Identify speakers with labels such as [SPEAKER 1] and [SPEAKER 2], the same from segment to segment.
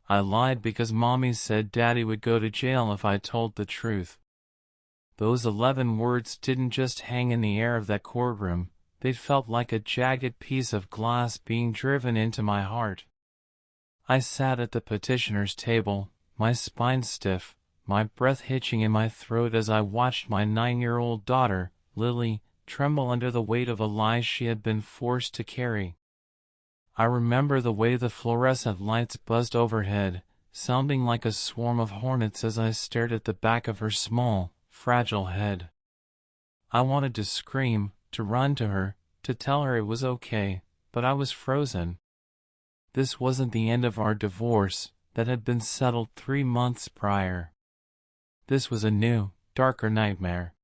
[SPEAKER 1] I lied because Mommy said Daddy would go to jail if I told the truth. Those 11 words didn't just hang in the air of that courtroom, they felt like a jagged piece of glass being driven into my heart. I sat at the petitioner's table, my spine stiff, my breath hitching in my throat as I watched my 9-year-old daughter, Lily, tremble under the weight of a lie she had been forced to carry. I remember the way the fluorescent lights buzzed overhead, sounding like a swarm of hornets as I stared at the back of her small, fragile head. I wanted to scream, to run to her, to tell her it was okay, but I was frozen. This wasn't the end of our divorce that had been settled 3 months prior. This was a new, darker nightmare.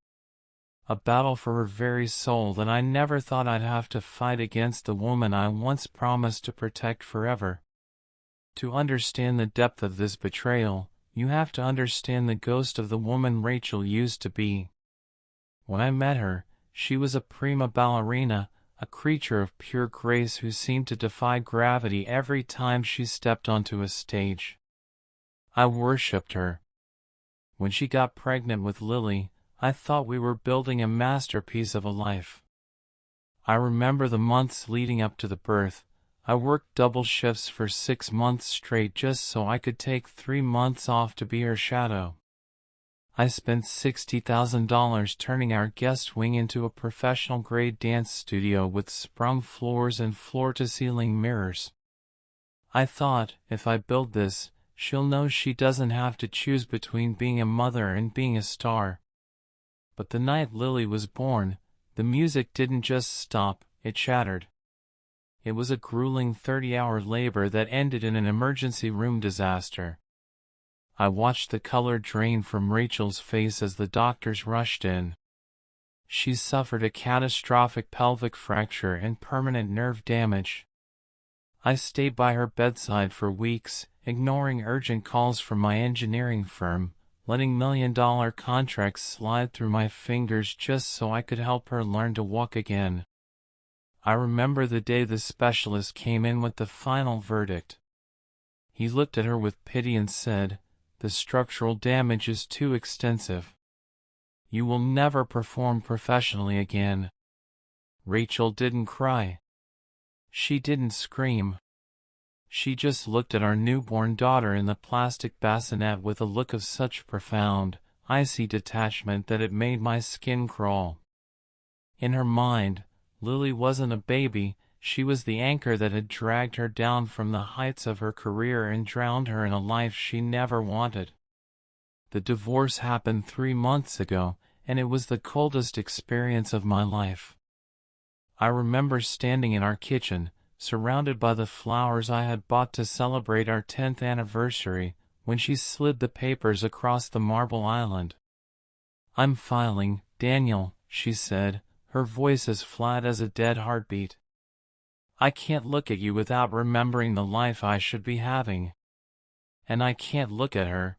[SPEAKER 1] A battle for her very soul that I never thought I'd have to fight against the woman I once promised to protect forever. To understand the depth of this betrayal, you have to understand the ghost of the woman Rachel used to be. When I met her, she was a prima ballerina, a creature of pure grace who seemed to defy gravity every time she stepped onto a stage. I worshipped her. When she got pregnant with Lily, I thought we were building a masterpiece of a life. I remember the months leading up to the birth. I worked double shifts for 6 months straight just so I could take 3 months off to be her shadow. I spent $60,000 turning our guest wing into a professional-grade dance studio with sprung floors and floor-to-ceiling mirrors. I thought, if I build this, she'll know she doesn't have to choose between being a mother and being a star. But the night Lily was born, the music didn't just stop, it shattered. It was a grueling 30-hour labor that ended in an emergency room disaster. I watched the color drain from Rachel's face as the doctors rushed in. She suffered a catastrophic pelvic fracture and permanent nerve damage. I stayed by her bedside for weeks, ignoring urgent calls from my engineering firm, letting million-dollar contracts slide through my fingers just so I could help her learn to walk again. I remember the day the specialist came in with the final verdict. He looked at her with pity and said, "The structural damage is too extensive. You will never perform professionally again." Rachel didn't cry. She didn't scream. She just looked at our newborn daughter in the plastic bassinet with a look of such profound, icy detachment that it made my skin crawl. In her mind, Lily wasn't a baby, she was the anchor that had dragged her down from the heights of her career and drowned her in a life she never wanted. The divorce happened 3 months ago, and it was the coldest experience of my life. I remember standing in our kitchen, surrounded by the flowers I had bought to celebrate our 10th anniversary, when she slid the papers across the marble island. "I'm filing, Daniel," she said, her voice as flat as a dead heartbeat. "I can't look at you without remembering the life I should be having. And I can't look at her."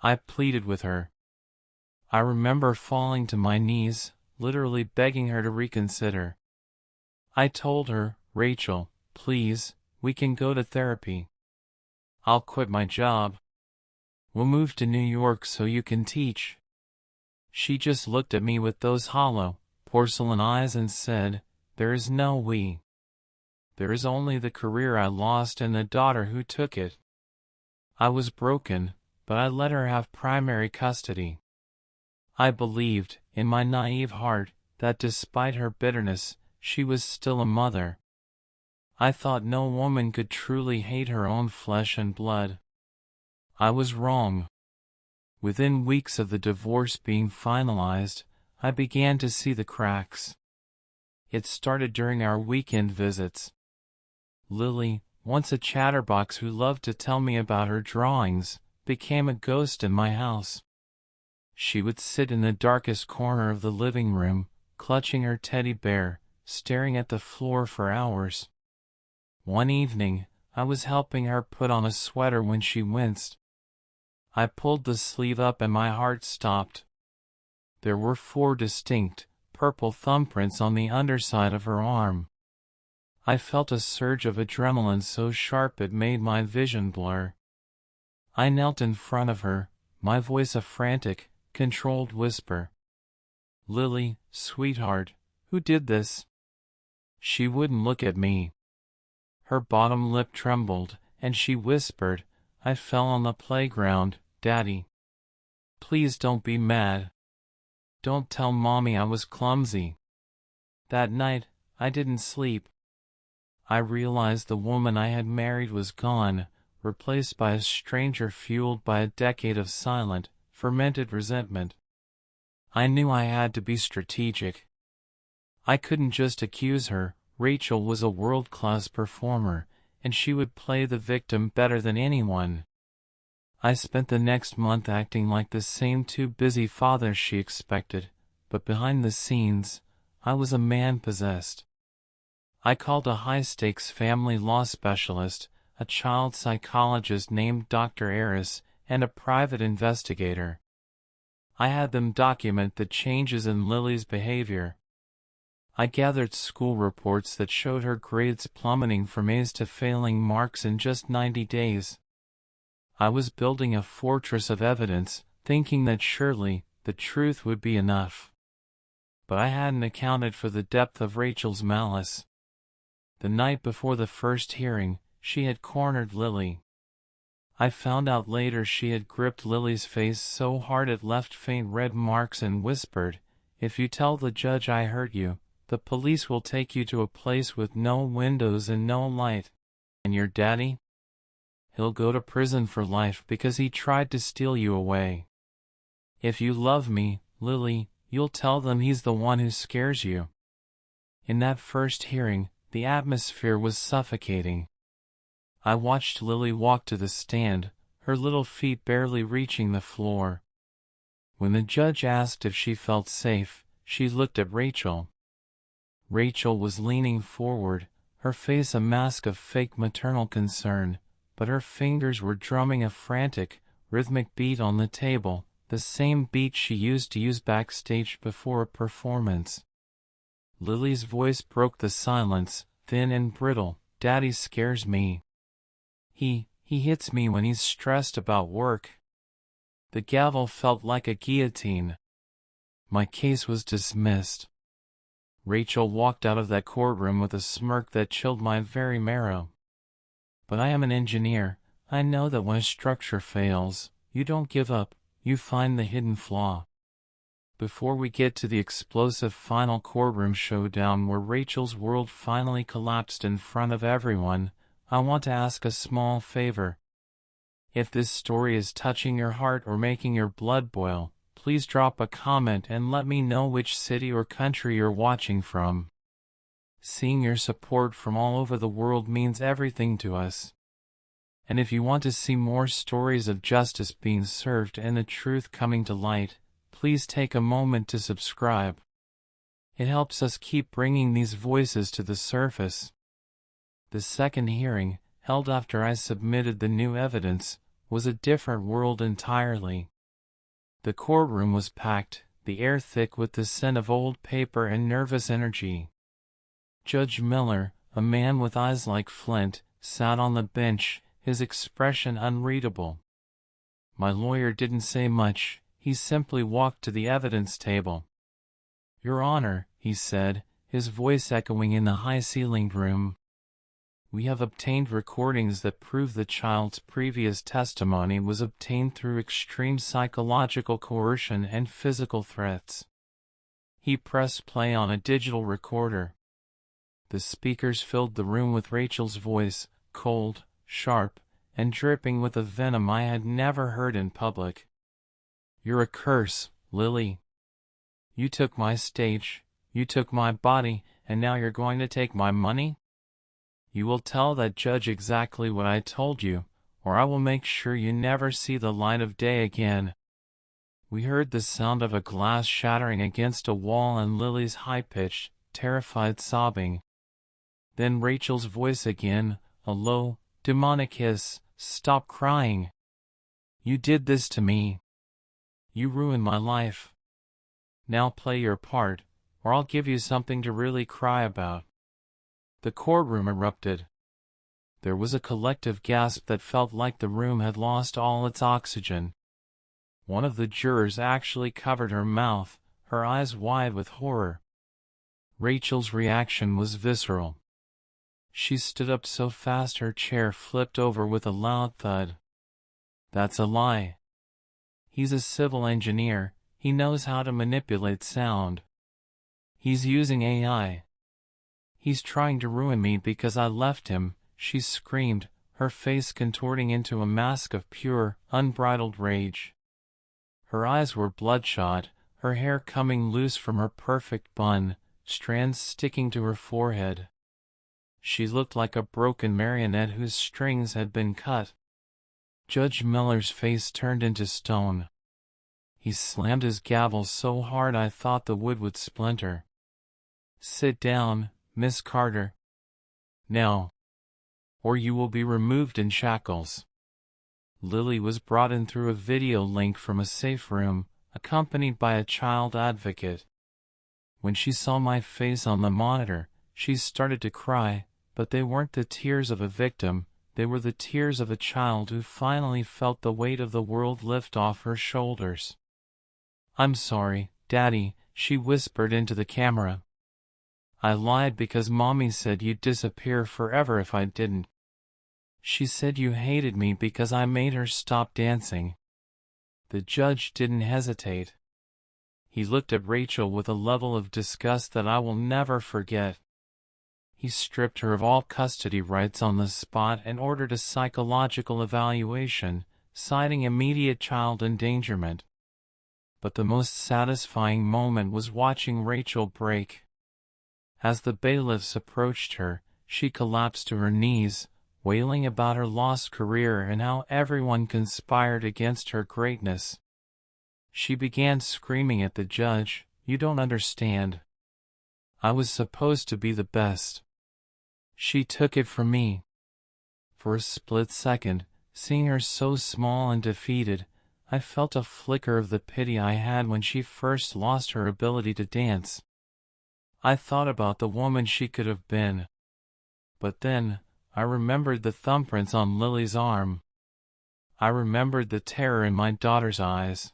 [SPEAKER 1] I pleaded with her. I remember falling to my knees, literally begging her to reconsider. I told her, "Rachel, please, we can go to therapy. I'll quit my job. We'll move to New York so you can teach." She just looked at me with those hollow, porcelain eyes and said, "There is no we. There is only the career I lost and the daughter who took it." I was broken, but I let her have primary custody. I believed, in my naive heart, that despite her bitterness, she was still a mother. I thought no woman could truly hate her own flesh and blood. I was wrong. Within weeks of the divorce being finalized, I began to see the cracks. It started during our weekend visits. Lily, once a chatterbox who loved to tell me about her drawings, became a ghost in my house. She would sit in the darkest corner of the living room, clutching her teddy bear, staring at the floor for hours. One evening, I was helping her put on a sweater when she winced. I pulled the sleeve up and my heart stopped. There were 4 distinct, purple thumbprints on the underside of her arm. I felt a surge of adrenaline so sharp it made my vision blur. I knelt in front of her, my voice a frantic, controlled whisper. "Lily, sweetheart, who did this?" She wouldn't look at me. Her bottom lip trembled, and she whispered, "I fell on the playground, Daddy. Please don't be mad. Don't tell Mommy I was clumsy." That night, I didn't sleep. I realized the woman I had married was gone, replaced by a stranger fueled by a decade of silent, fermented resentment. I knew I had to be strategic. I couldn't just accuse her. Rachel was a world-class performer, and she would play the victim better than anyone. I spent the next month acting like the same too busy father she expected, but behind the scenes, I was a man possessed. I called a high-stakes family law specialist, a child psychologist named Dr. Aris, and a private investigator. I had them document the changes in Lily's behavior. I gathered school reports that showed her grades plummeting from A's to failing marks in just 90 days. I was building a fortress of evidence, thinking that surely the truth would be enough. But I hadn't accounted for the depth of Rachel's malice. The night before the first hearing, she had cornered Lily. I found out later she had gripped Lily's face so hard it left faint red marks and whispered, "If you tell the judge I hurt you, the police will take you to a place with no windows and no light. And your daddy? He'll go to prison for life because he tried to steal you away. If you love me, Lily, you'll tell them he's the one who scares you." In that first hearing, the atmosphere was suffocating. I watched Lily walk to the stand, her little feet barely reaching the floor. When the judge asked if she felt safe, she looked at Rachel. Rachel was leaning forward, her face a mask of fake maternal concern, but her fingers were drumming a frantic, rhythmic beat on the table, the same beat she used to use backstage before a performance. Lily's voice broke the silence, thin and brittle. "Daddy scares me. He hits me when he's stressed about work." The gavel felt like a guillotine. My case was dismissed. Rachel walked out of that courtroom with a smirk that chilled my very marrow. But I am an engineer. I know that when a structure fails, you don't give up, you find the hidden flaw. Before we get to the explosive final courtroom showdown where Rachel's world finally collapsed in front of everyone, I want to ask a small favor. If this story is touching your heart or making your blood boil, please drop a comment and let me know which city or country you're watching from. Seeing your support from all over the world means everything to us. And if you want to see more stories of justice being served and the truth coming to light, please take a moment to subscribe. It helps us keep bringing these voices to the surface. The second hearing, held after I submitted the new evidence, was a different world entirely. The courtroom was packed, the air thick with the scent of old paper and nervous energy. Judge Miller, a man with eyes like flint, sat on the bench, his expression unreadable. My lawyer didn't say much, he simply walked to the evidence table. "Your Honor," he said, his voice echoing in the high-ceilinged room. "We have obtained recordings that prove the child's previous testimony was obtained through extreme psychological coercion and physical threats." He pressed play on a digital recorder. The speakers filled the room with Rachel's voice, cold, sharp, and dripping with a venom I had never heard in public. "You're a curse, Lily. You took my stage, you took my body, and now you're going to take my money? You will tell that judge exactly what I told you, or I will make sure you never see the light of day again." We heard the sound of a glass shattering against a wall and Lily's high-pitched, terrified sobbing. Then Rachel's voice again, a low, demonic hiss, "Stop crying. You did this to me. You ruined my life. Now play your part, or I'll give you something to really cry about." The courtroom erupted. There was a collective gasp that felt like the room had lost all its oxygen. One of the jurors actually covered her mouth, her eyes wide with horror. Rachel's reaction was visceral. She stood up so fast her chair flipped over with a loud thud. "That's a lie. He's a civil engineer. He knows how to manipulate sound. He's using AI. He's trying to ruin me because I left him," she screamed, her face contorting into a mask of pure, unbridled rage. Her eyes were bloodshot, her hair coming loose from her perfect bun, strands sticking to her forehead. She looked like a broken marionette whose strings had been cut. Judge Miller's face turned into stone. He slammed his gavel so hard I thought the wood would splinter. "Sit down, Miss Carter. Now, or you will be removed in shackles." Lily was brought in through a video link from a safe room, accompanied by a child advocate. When she saw my face on the monitor, she started to cry, but they weren't the tears of a victim, they were the tears of a child who finally felt the weight of the world lift off her shoulders. "I'm sorry, Daddy," she whispered into the camera. "I lied because Mommy said you'd disappear forever if I didn't. She said you hated me because I made her stop dancing." The judge didn't hesitate. He looked at Rachel with a level of disgust that I will never forget. He stripped her of all custody rights on the spot and ordered a psychological evaluation, citing immediate child endangerment. But the most satisfying moment was watching Rachel break. As the bailiffs approached her, she collapsed to her knees, wailing about her lost career and how everyone conspired against her greatness. She began screaming at the judge, "You don't understand. I was supposed to be the best. She took it from me." For a split second, seeing her so small and defeated, I felt a flicker of the pity I had when she first lost her ability to dance. I thought about the woman she could have been. But then, I remembered the thumbprints on Lily's arm. I remembered the terror in my daughter's eyes.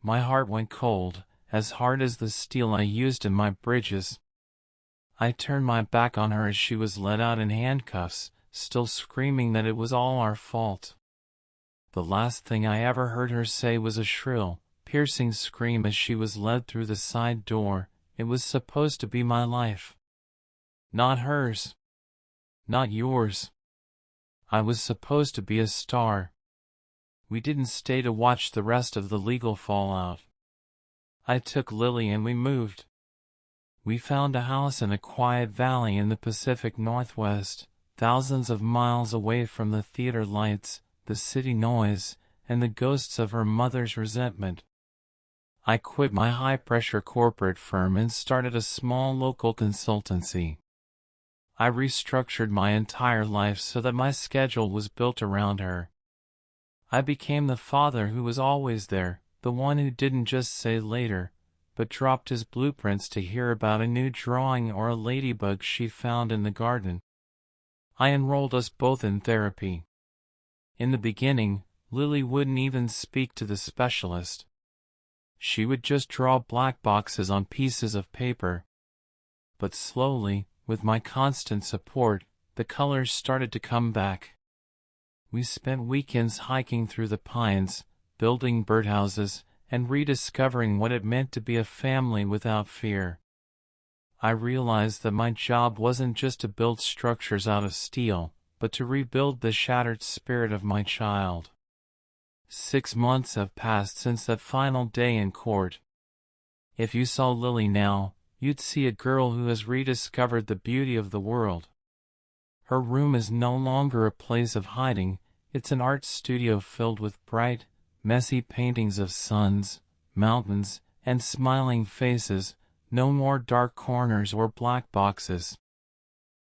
[SPEAKER 1] My heart went cold, as hard as the steel I used in my bridges. I turned my back on her as she was led out in handcuffs, still screaming that it was all our fault. The last thing I ever heard her say was a shrill, piercing scream as she was led through the side door. It was supposed to be my life. Not hers. Not yours. I was supposed to be a star. We didn't stay to watch the rest of the legal fallout. I took Lily and we moved. We found a house in a quiet valley in the Pacific Northwest, thousands of miles away from the theater lights, the city noise, and the ghosts of her mother's resentment. I quit my high-pressure corporate firm and started a small local consultancy. I restructured my entire life so that my schedule was built around her. I became the father who was always there, the one who didn't just say later, but dropped his blueprints to hear about a new drawing or a ladybug she found in the garden. I enrolled us both in therapy. In the beginning, Lily wouldn't even speak to the specialist. She would just draw black boxes on pieces of paper. But slowly, with my constant support, the colors started to come back. We spent weekends hiking through the pines, building birdhouses, and rediscovering what it meant to be a family without fear. I realized that my job wasn't just to build structures out of steel, but to rebuild the shattered spirit of my child. 6 months have passed since that final day in court. If you saw Lily now, you'd see a girl who has rediscovered the beauty of the world. Her room is no longer a place of hiding, it's an art studio filled with bright, messy paintings of suns, mountains, and smiling faces, no more dark corners or black boxes.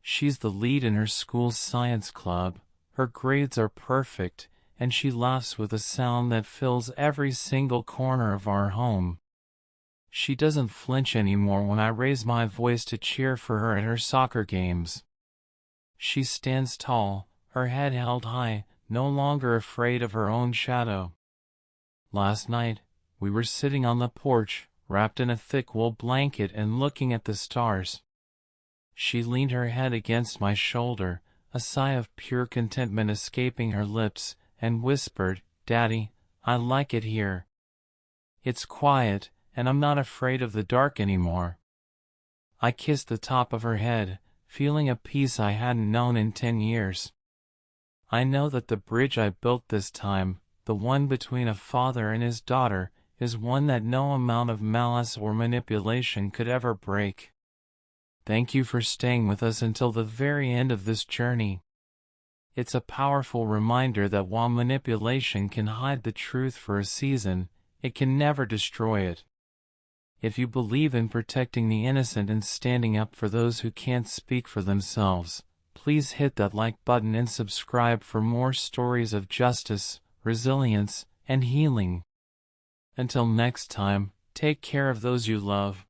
[SPEAKER 1] She's the lead in her school's science club, her grades are perfect, and she laughs with a sound that fills every single corner of our home. She doesn't flinch anymore when I raise my voice to cheer for her at her soccer games. She stands tall, her head held high, no longer afraid of her own shadow. Last night, we were sitting on the porch, wrapped in a thick wool blanket and looking at the stars. She leaned her head against my shoulder, a sigh of pure contentment escaping her lips, and whispered, "Daddy, I like it here. It's quiet, and I'm not afraid of the dark anymore." I kissed the top of her head, feeling a peace I hadn't known in 10 years. I know that the bridge I built this time, the one between a father and his daughter, is one that no amount of malice or manipulation could ever break. Thank you for staying with us until the very end of this journey. It's a powerful reminder that while manipulation can hide the truth for a season, it can never destroy it. If you believe in protecting the innocent and standing up for those who can't speak for themselves, please hit that like button and subscribe for more stories of justice, resilience, and healing. Until next time, take care of those you love.